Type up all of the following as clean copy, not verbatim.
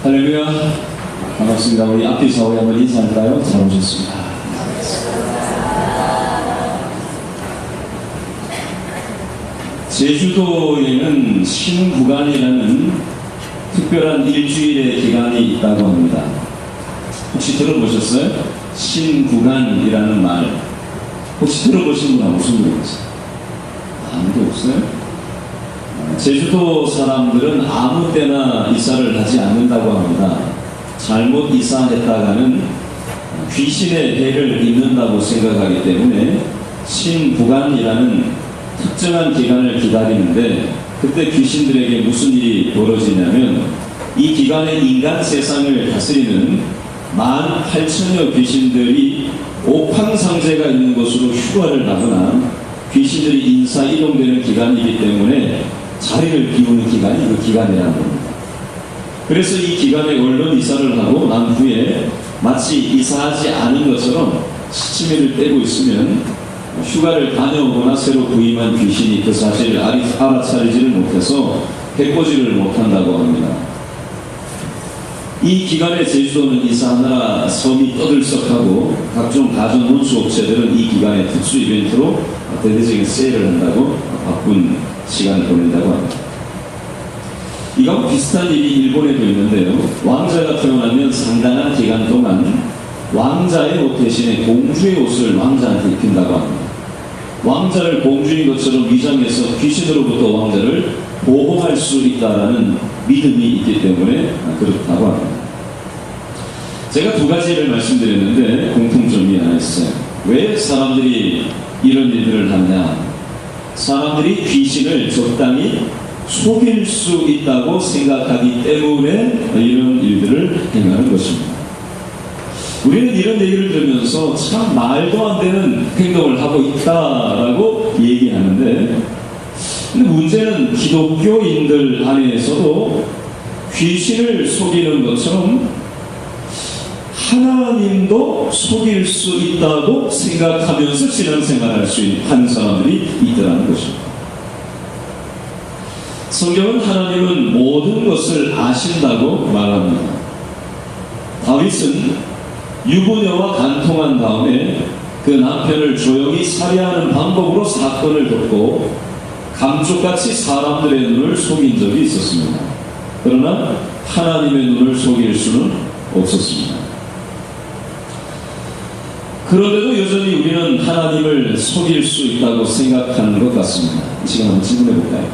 할렐루야. 반갑습니다. 우리 앞뒤서 우리 한번 인사할까요? 잘 오셨습니다. 제주도에는 신구간이라는 특별한 일주일의 기간이 있다고 합니다. 혹시 들어보셨어요? 신구간이라는 말 혹시 들어보신 분 무슨 모르겠어요? 아무도 없어요? 제주도 사람들은 아무 때나 이사를 하지 않는다고 합니다. 잘못 이사했다가는 귀신의 해를 입는다고 생각하기 때문에 신구간이라는 특정한 기간을 기다리는데, 그때 귀신들에게 무슨 일이 벌어지냐면 이 기간에 인간 세상을 다스리는 18,000여 귀신들이 옥황상제가 있는 곳으로 휴가를 가거나 귀신들이 인사 이동되는 기간이기 때문에 자리를 비우는 기간이 그 기간이라는 겁니다. 그래서 이 기간에 얼른 이사를 하고 난 후에 마치 이사하지 않은 것처럼 시치미를 떼고 있으면 휴가를 다녀오거나 새로 부임한 귀신이 그 사실을 알아차리지를 못해서 해코지를 못한다고 합니다. 이 기간에 제주도는 이사하느라 섬이 떠들썩하고 각종 가전 혼수 업체들은 이 기간에 특수 이벤트로 대대적인 세일을 한다고 바쁜 시간을 보낸다고 합니다. 이와 비슷한 일이 일본에도 있는데요. 왕자가 태어나면 상당한 기간 동안 왕자의 옷 대신에 공주의 옷을 왕자한테 입힌다고 합니다. 왕자를 공주인 것처럼 위장해서 귀신으로부터 왕자를 보호할 수 있다는 믿음이 있기 때문에 그렇다고 합니다. 제가 두 가지를 말씀드렸는데 공통점이 하나 있어요. 왜 사람들이 이런 일들을 하냐? 사람들이 귀신을 적당히 속일 수 있다고 생각하기 때문에 이런 일들을 행하는 것입니다. 우리는 이런 얘기를 들으면서 참 말도 안 되는 행동을 하고 있다라고 얘기하는데, 근데 문제는 기독교인들 안에서도 귀신을 속이는 것처럼 하나님도 속일 수 있다고 생각하면서 신앙생활을 할 수 있는 사람들이 있더라는 것입니다. 성경은 하나님은 모든 것을 아신다고 말합니다. 다윗은 유부녀와 간통한 다음에 그 남편을 조용히 살해하는 방법으로 사건을 덮고 감쪽같이 사람들의 눈을 속인 적이 있었습니다. 그러나 하나님의 눈을 속일 수는 없었습니다. 그런데도 여전히 우리는 하나님을 속일 수 있다고 생각하는 것 같습니다. 지금 한번 질문해 볼까요?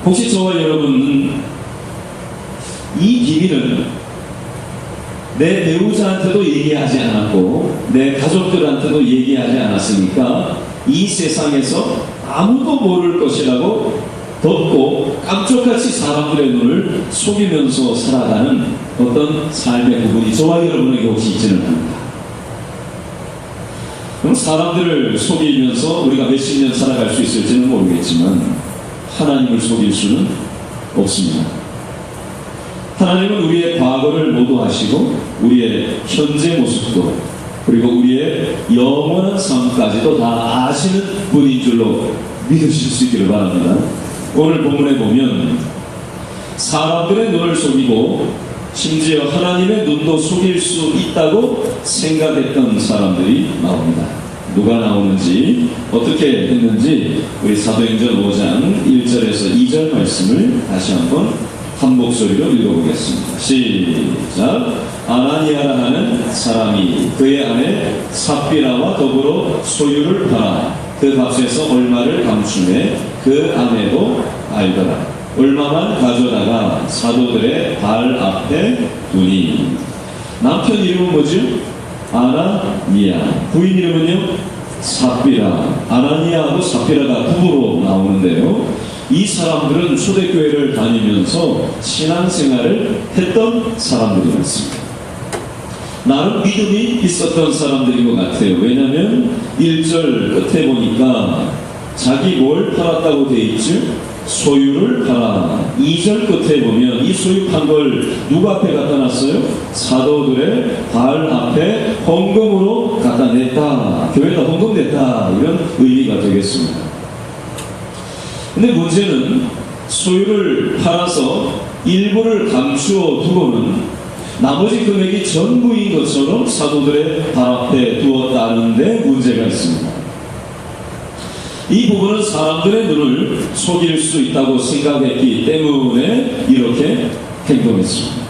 혹시 저와 여러분은 이 비밀을 내 배우자한테도 얘기하지 않았고 내 가족들한테도 얘기하지 않았으니까 이 세상에서 아무도 모를 것이라고 덮고 깜짝같이 사람들의 눈을 속이면서 살아가는 어떤 삶의 부분이 저와 여러분에게 혹시 있지는 않습니다. 그럼 사람들을 속이면서 우리가 몇십 년 살아갈 수 있을지는 모르겠지만 하나님을 속일 수는 없습니다. 하나님은 우리의 과거를 모두 아시고 우리의 현재 모습도 그리고 우리의 영원한 삶까지도 다 아시는 분인 줄로 믿으실 수 있기를 바랍니다. 오늘 본문에 보면 사람들의 눈을 속이고 심지어 하나님의 눈도 속일 수 있다고 생각했던 사람들이 나옵니다. 누가 나오는지 어떻게 했는지 우리 사도행전 5장 1절에서 2절 말씀을 다시 한번 한 목소리로 읽어보겠습니다. 시작. 아나니아라 하는 사람이 그의 아내 삽비라와 더불어 소유를 팔아 그 값에서 얼마를 감추매 그 아내도 알더라. 얼마만 가져다가 사도들의 발 앞에 두니. 남편 이름은 뭐죠? 아나니아. 부인 이름은요? 삽비라. 아나니아하고 삽비라가 부부로 나오는데요. 이 사람들은 초대교회를 다니면서 신앙생활을 했던 사람들이었습니다. 나름 믿음이 있었던 사람들인 것 같아요. 왜냐하면 1절 끝에 보니까 자기 뭘 팔았다고 돼 있죠? 소유를 팔아. 2절 끝에 보면 이 소유한 걸 누구 앞에 갖다 놨어요? 사도들의 발 앞에 헌금으로 갖다 냈다. 교회에다 헌금냈다. 이런 의미가 되겠습니다. 근데 문제는 소유를 팔아서 일부를 감추어 두고는 나머지 금액이 전부인 것처럼 사도들의 발 앞에 두었다는 데 문제가 있습니다. 이 부분은 사람들의 눈을 속일 수 있다고 생각했기 때문에 이렇게 행동했습니다.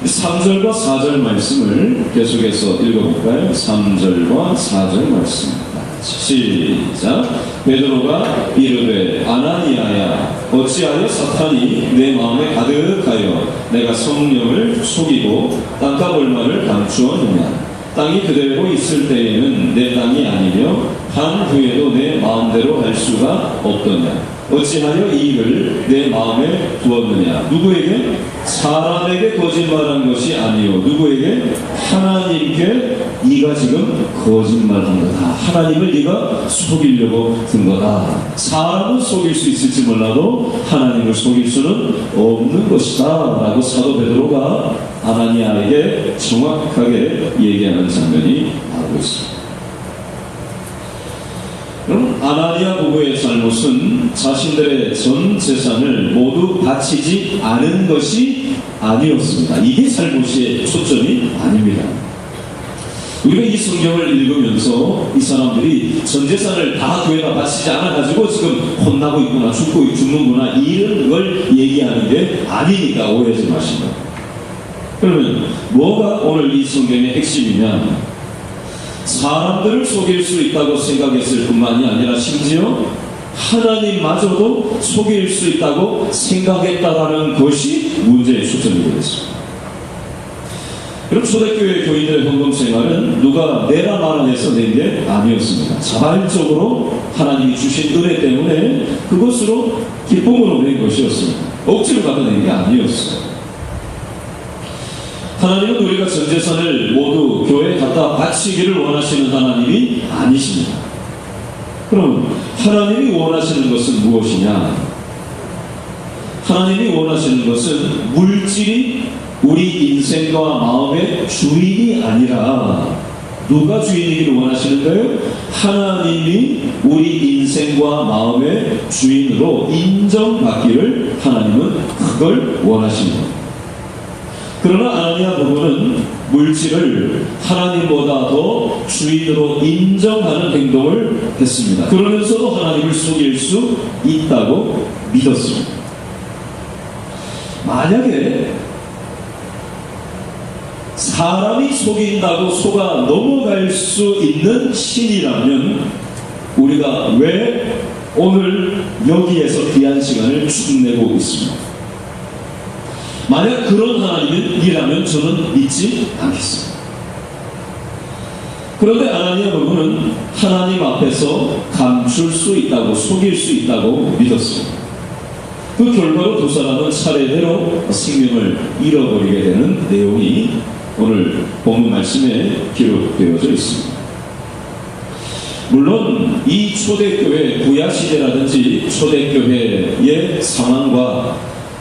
3절과 4절 말씀을 계속해서 읽어볼까요? 3절과 4절 말씀입니다. 시작. 베드로가 이르되 아나니아야 어찌하여 사탄이 내 마음에 가득하여 내가 성령을 속이고 땅값 얼마를 감추었느냐. 땅이 그대로 있을 때에는 내 땅이 아니며 한 후에도 내 마음대로 할 수가 없더냐. 어찌하여 이 일을 내 마음에 두었느냐. 누구에게? 사람에게 거짓말한 것이 아니요 누구에게? 하나님께. 네가 지금 거짓말한 거다. 하나님을 네가 속이려고 든 거다. 사람은 속일 수 있을지 몰라도 하나님을 속일 수는 없는 것이다 라고 사도 베드로가 아나니아에게 정확하게 얘기하는 장면이 나오고 있습니다. 그럼 아나니아 부부의 잘못은 자신들의 전 재산을 모두 바치지 않은 것이 아니었습니다. 이게 잘못의 초점이 아닙니다. 우리가 이 성경을 읽으면서 이 사람들이 전 재산을 다 교회가 바치지 않아가지고 지금 혼나고 있구나, 죽는구나 이런 걸 얘기하는 게 아니니까 오해하지 마시고. 그러면 뭐가 오늘 이 성경의 핵심이냐? 사람들을 속일 수 있다고 생각했을 뿐만이 아니라 심지어 하나님마저도 속일 수 있다고 생각했다라는 것이 문제의 초점이 되겠습니다. 그럼 초대교회 교인들의 헌금생활은 누가 내라 마라 해서 낸 게 아니었습니다. 자발적으로 하나님이 주신 은혜 때문에 그것으로 기쁨으로 낸 것이었습니다. 억지로 받아낸 게 아니었어요. 하나님은 우리가 전 재산을 모두 교회에 갖다 바치기를 원하시는 하나님이 아니십니다. 그럼 하나님이 원하시는 것은 무엇이냐? 하나님이 원하시는 것은 물질이 우리 인생과 마음의 주인이 아니라 누가 주인이기를 원하시는가요? 하나님이 우리 인생과 마음의 주인으로 인정받기를 하나님은 그걸 원하십니다. 그러나 아나니아 부부는 물질을 하나님보다 더 주인으로 인정하는 행동을 했습니다. 그러면서도 하나님을 속일 수 있다고 믿었습니다. 만약에 사람이 속인다고 속아 넘어갈 수 있는 신이라면 우리가 왜 오늘 여기에서 귀한 시간을 축내고 있습니다. 만약 그런 하나님이라면 저는 믿지 않겠습니다. 그런데 아나니아 부부는 하나님 앞에서 감출 수 있다고, 속일 수 있다고 믿었습니다. 그 결과로 두 사람은 차례대로 생명을 잃어버리게 되는 내용이 오늘 본문 말씀에 기록되어져 있습니다. 물론 이 초대교회 구약시대라든지 초대교회의 상황과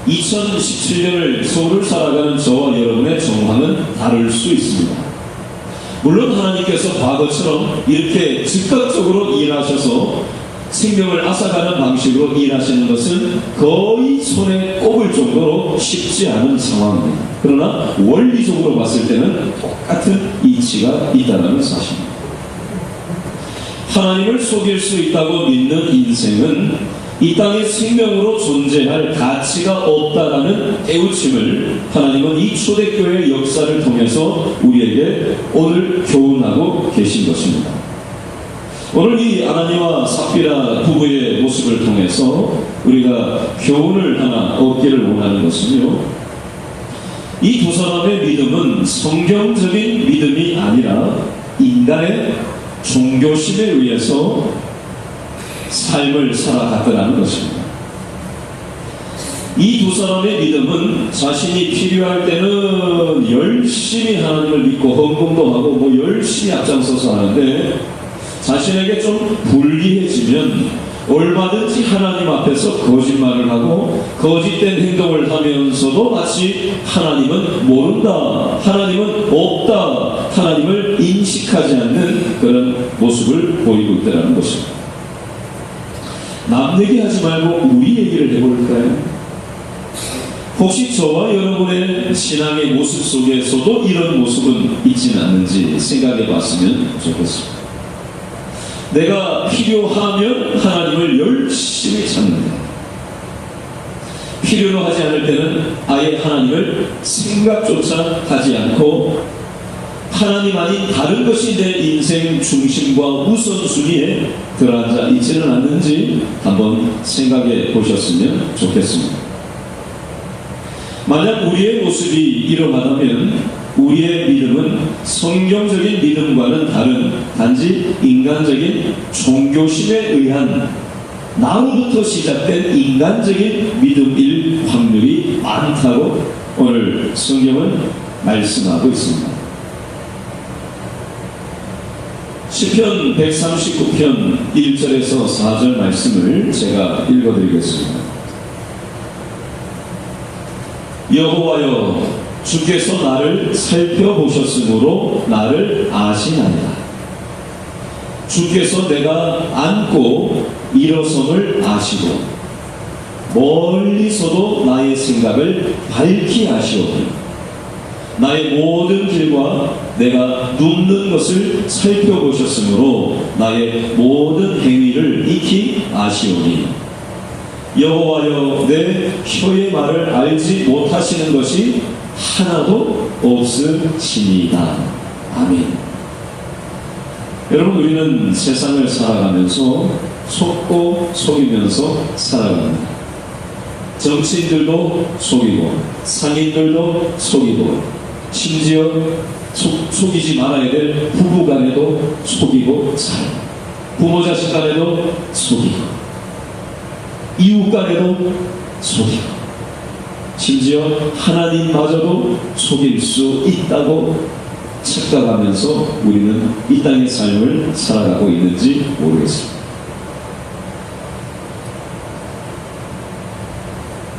2017년을 서울을 살아가는 저와 여러분의 정황은 다를 수 있습니다. 물론 하나님께서 과거처럼 이렇게 즉각적으로 일하셔서 생명을 앗아가는 방식으로 일하시는 것은 거의 손에 꼽을 정도로 쉽지 않은 상황입니다. 그러나 원리적으로 봤을 때는 똑같은 이치가 있다는 사실입니다. 하나님을 속일 수 있다고 믿는 인생은 이 땅에 생명으로 존재할 가치가 없다라는 깨우침을 하나님은 이 초대교회의 역사를 통해서 우리에게 오늘 교훈하고 계신 것입니다. 오늘 이 아나니아와 삽비라 부부의 모습을 통해서 우리가 교훈을 하나 얻기를 원하는 것은요, 이 두 사람의 믿음은 성경적인 믿음이 아니라 인간의 종교심에 의해서 삶을 살아갔더라는 것입니다. 이 두 사람의 믿음은 자신이 필요할 때는 열심히 하나님을 믿고 헌금도 하고 뭐 열심히 앞장서서 하는데 자신에게 좀 불리해지면 얼마든지 하나님 앞에서 거짓말을 하고 거짓된 행동을 하면서도 마치 하나님은 모른다, 하나님은 없다, 하나님을 인식하지 않는 그런 모습을 보이고 있다는 것입니다. 남 얘기하지 말고 우리 얘기를 해볼까요? 혹시 저와 여러분의 신앙의 모습 속에서도 이런 모습은 있지는 않는지 생각해 봤으면 좋겠습니다. 내가 필요하면 하나님을 열심히 찾는다. 필요로 하지 않을 때는 아예 하나님을 생각조차 하지 않고 하나님 아닌 다른 것이 내 인생 중심과 우선순위에 들어앉아 있지는 않는지 한번 생각해 보셨으면 좋겠습니다. 만약 우리의 모습이 이러하다면 우리의 믿음은 성경적인 믿음과는 다른 단지 인간적인 종교심에 의한 나로부터 시작된 인간적인 믿음일 확률이 많다고 오늘 성경은 말씀하고 있습니다. 시편 139편 1절에서 4절 말씀을 제가 읽어드리겠습니다. 여호와여, 주께서 나를 살펴보셨으므로 나를 아시나이다. 주께서 내가 앉고 일어섬을 아시고 멀리서도 나의 생각을 밝히 아시오니 나의 모든 길과 내가 눕는 것을 살펴보셨으므로 나의 모든 행위를 익히 아시오니 여호와여, 내 혀의 말을 알지 못하시는 것이 하나도 없으시니이다. 아멘. 여러분, 우리는 세상을 살아가면서 속고 속이면서 살아갑니다. 정치인들도 속이고 상인들도 속이고 심지어 속이지 말아야 될 부부 간에도 속이고 살고 부모 자식 간에도 속이고 이웃 간에도 속이고 심지어 하나님마저도 속일 수 있다고 착각하면서 우리는 이 땅의 삶을 살아가고 있는지 모르겠습니다.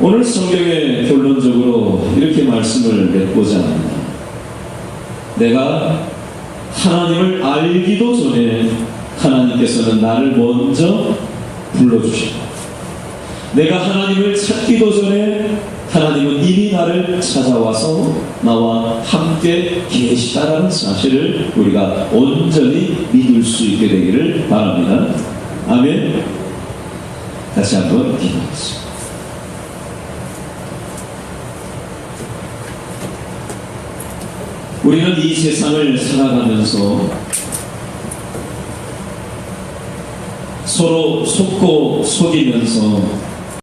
오늘 성경에 결론적으로 이렇게 말씀을 맺고자 합니다. 내가 하나님을 알기도 전에 하나님께서는 나를 먼저 불러주시고 내가 하나님을 찾기도 전에 하나님은 이미 나를 찾아와서 나와 함께 계시다라는 사실을 우리가 온전히 믿을 수 있게 되기를 바랍니다. 아멘. 다시 한번 기도하겠습니다. 우리는 이 세상을 살아가면서 서로 속고 속이면서